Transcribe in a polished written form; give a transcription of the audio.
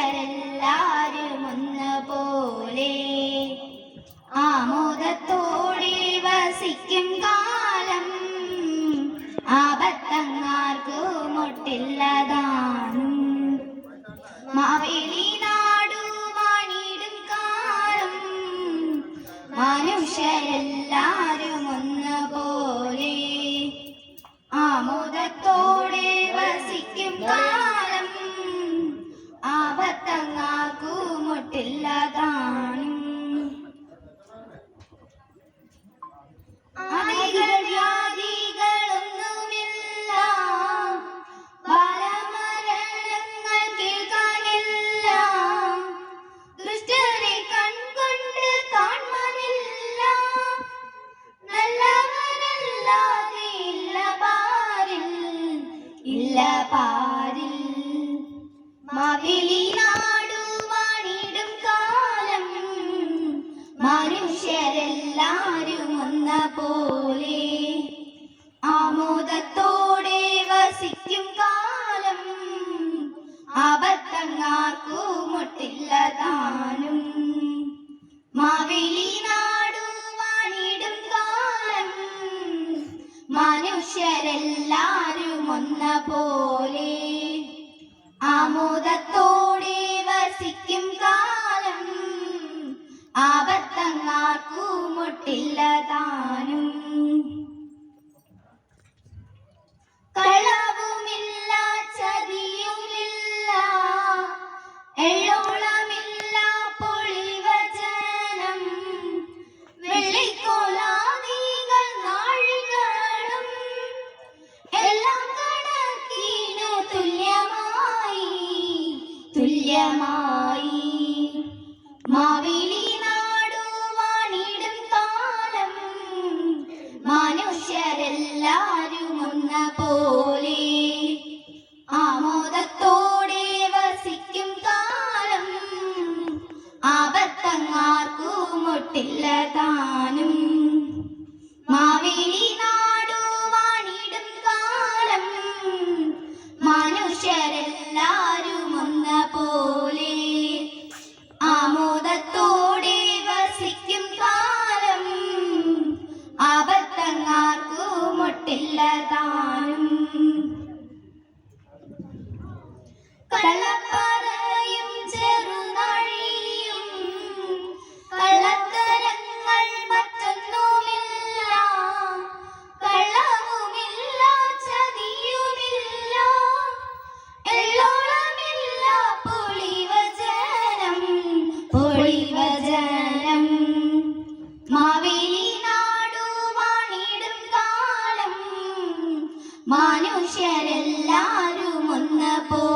മനുഷ്യരെല്ലാരും ഒന്നുപോലെ ആമോദത്തോടെ വസിക്കും കാലം ആപത്തങ്ങാർക്കും ഒട്ടില്ലതാനും മാവേലി നാടു വാണിടും കാലം മനുഷ്യരെല്ലാരും ഒന്നുപോലെ ആമോദത്തോടെ വസിക്കും കാലം ആപത്തങ്ങാർക്കും ഒട്ടില്ലതാനും ആദികൾ വ്യാധികളൊന്നുമില്ല ബാലമരണങ്ങൾ കേൾക്കാനില്ല ദുഷ്ടരെ കൺകൊണ്ട് കാണുവാനില്ല നല്ലവരല്ലാതെ ഇല്ല പാരിൽ ഇല്ല പാരിൽ മാവേലി നാടു വാണിടും കാലം മനുഷ്യരെല്ലാരും ഒന്നുപോലെ ആമോദത്തോടെ വസിക്കും കാലം ആപത്തങ്ങാർക്കും ഒട്ടില്ലതാനും മാവേലി നാടു വാണിടും കാലം മനുഷ്യരെല്ലാരും ഒന്നുപോലെ ആമോദത്തോടെ വസിക്കും കാലം ആപത്തങ്ങാർക്കും ഒട്ടില്ലതാനും കളവുമില്ല ചതിയുമില്ല എള്ളോളമില്ല പൊളിവചനം വെള്ളിക്കോലാദികൾ നാഴികളും എല്ലാം കണക്കിനു തുല്യമായി മാവേലി നാടു വാണിടും കാലം മനുഷ്യരെല്ലാരും ഒന്നുപോലെ ആമോദത്തോടെ വസിക്കും കാലം ആപത്തങ്ങാർക്കും ഒട്ടില്ലതാനും മാവേലി നാടു വാണിടും കാലം മനുഷ്യരെല്ലാരും ഒന്നുപോലെ ആമോദത്തോടെ വസിക്കും കാലം ആപത്തങ്ങാർക്കും ഒട്ടില്ലതാനും കള്ളപ്പറയും ചെറുനാഴിയും കള്ളത്തരങ്ങൾ മറ്റൊന്നുമില്ല കള്ളവുമില്ല ചതിയുമില്ല എള്ളോളമില്ല പൊളിവചനം മാവേലി നാടു വാണിടും കാലം മനുഷ്യരെല്ലാരും ഒന്നുപോലെ